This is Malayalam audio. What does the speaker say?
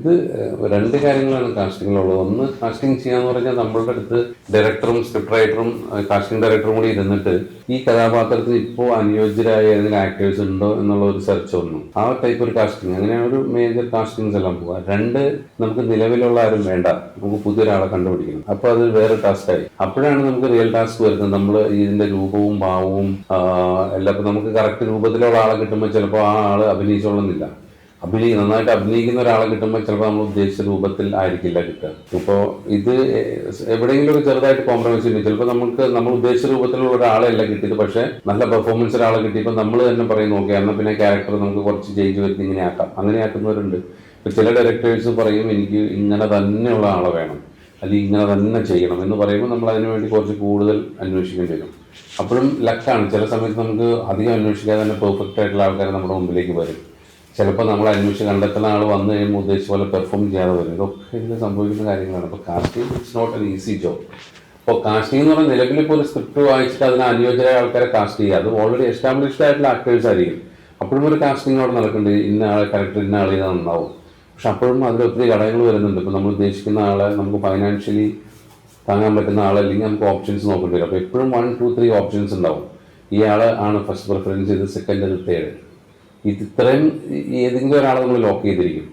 ഇത് രണ്ട് കാര്യങ്ങളാണ് കാസ്റ്റിങ്ങിലുള്ളത്. ഒന്ന്, കാസ്റ്റിംഗ് ചെയ്യാന്ന് പറഞ്ഞാൽ നമ്മളുടെ അടുത്ത് ഡയറക്ടറും സ്ക്രിപ്റ്റ് റൈറ്ററും കാസ്റ്റിംഗ് ഡയറക്ടറും കൂടി ഇരുന്നിട്ട് ഈ കഥാപാത്രത്തിന് ഇപ്പോൾ അനുയോജ്യരായ ഏതെങ്കിലും ആക്ടേഴ്സ് ഉണ്ടോ എന്നുള്ള ഒരു സെർച്ച് ഒന്നും, ആ ടൈപ്പ് ഒരു കാസ്റ്റിംഗ്, അങ്ങനെയാണ് ഒരു മേജർ കാസ്റ്റിംഗ്സ് എല്ലാം പോവുക. രണ്ട്, നമുക്ക് നിലവിലുള്ള ആരും വേണ്ട, നമുക്ക് പുതിയൊരാളെ കണ്ടുപിടിക്കണം. അപ്പൊ അത് വേറെ ടാസ്ക്കായി. അപ്പോഴാണ് നമുക്ക് റിയൽ ടാസ്ക് വരുന്നത്. നമ്മൾ ഇതിന്റെ രൂപവും ഭാവവും എല്ലാം നമുക്ക് കറക്റ്റ് രൂപത്തിലുള്ള ആളെ കിട്ടുമ്പോൾ ചിലപ്പോൾ ആ ആള് അഭിനയിച്ചോളുന്നില്ല. നന്നായിട്ട് അഭിനയിക്കുന്ന ഒരാളെ കിട്ടുമ്പോൾ ചിലപ്പോൾ നമ്മൾ ഉദ്ദേശിച്ച രൂപത്തിൽ ആയിരിക്കില്ല കിട്ടുക. ഇപ്പോൾ ഇത് എവിടെയെങ്കിലും ഒരു ചെറുതായിട്ട് കോംപ്രമൈസ് ചെയ്യുന്നു. ചിലപ്പോൾ നമ്മൾ ഉദ്ദേശിച്ച രൂപത്തിലുള്ള ഒരാളെയല്ല കിട്ടിയത്, പക്ഷേ നല്ല പെർഫോമൻസ് ഒരാളെ കിട്ടിയപ്പോൾ നമ്മൾ തന്നെ പറയും, നോക്കി എന്നാൽ പിന്നെ ക്യാരക്ടർ നമുക്ക് കുറച്ച് ചേഞ്ച് വരുത്തി ഇങ്ങനെ ആക്കാം. അങ്ങനെ ആക്കുന്നവരുണ്ട്. ഇപ്പോൾ ചില ഡയറക്ടേഴ്സ് പറയും എനിക്ക് ഇങ്ങനെ തന്നെയുള്ള ആളെ വേണം, അല്ലെങ്കിൽ ഇങ്ങനെ തന്നെ ചെയ്യണം എന്ന് പറയുമ്പോൾ നമ്മൾ അതിനു വേണ്ടി കുറച്ച് കൂടുതൽ അന്വേഷിക്കേണ്ടി വരും. അപ്പോഴും ലക്കാണ്. ചില സമയത്ത് നമുക്ക് അധികം അന്വേഷിക്കാതെ തന്നെ പെർഫെക്റ്റ് ആയിട്ടുള്ള ആൾക്കാർ നമ്മുടെ മുമ്പിലേക്ക് വരും. ചിലപ്പോൾ നമ്മൾ അന്വേഷിച്ച് കണ്ടെത്തുന്ന ആൾ വന്നു കഴിയുമ്പോൾ ഉദ്ദേശിച്ച പോലെ പെർഫോം ചെയ്യാതെ വരും. ഇതൊക്കെ ഇതിൽ സംഭവിക്കുന്ന കാര്യങ്ങളാണ്. അപ്പോൾ casting it's not an easy job. അപ്പോൾ കാസ്റ്റിംഗ് എന്ന് പറഞ്ഞാൽ നിലവിലിപ്പോൾ ഒരു സ്ക്രിപ്റ്റ് വായിച്ചിട്ട് അതിന് അനുയോജ്യരായ ആൾക്കാരെ കാസ്റ്റ് ചെയ്യുക, അത് ഓൾറെഡി എസ്റ്റാബ്ലിഷ്ഡ് ആയിട്ടുള്ള ആക്ടേഴ്സ് ആയിരിക്കും. അപ്പോഴും ഒരു കാസ്റ്റിംഗ് അവിടെ നടക്കുന്നുണ്ട്. ഇന്ന ആളെ കറക്റ്റ് ഇന്ന ആൾ ചെയ്താൽ നന്നാവും. പക്ഷെ അപ്പോഴും അതിൽ ഒത്തിരി ഘടകങ്ങൾ വരുന്നുണ്ട്. ഇപ്പോൾ നമ്മൾ ഉദ്ദേശിക്കുന്ന ആളെ നമുക്ക് ഫൈനാൻഷ്യലി താങ്ങാൻ പറ്റുന്ന ആളല്ലെങ്കിൽ നമുക്ക് ഓപ്ഷൻസ് നോക്കേണ്ടി വരും. അപ്പോൾ എപ്പോഴും 1, 2, 3 ഓപ്ഷൻസ് ഉണ്ടാവും. ഈ ആൾ ആണ് ഫസ്റ്റ് പ്രിഫറൻസ്, ഇത് സെക്കൻഡ്, ഇത് തേർഡ്. ഇത്രയും ഏതെങ്കിലും ഒരാളെ നമ്മൾ ലോക്ക് ചെയ്തിരിക്കും.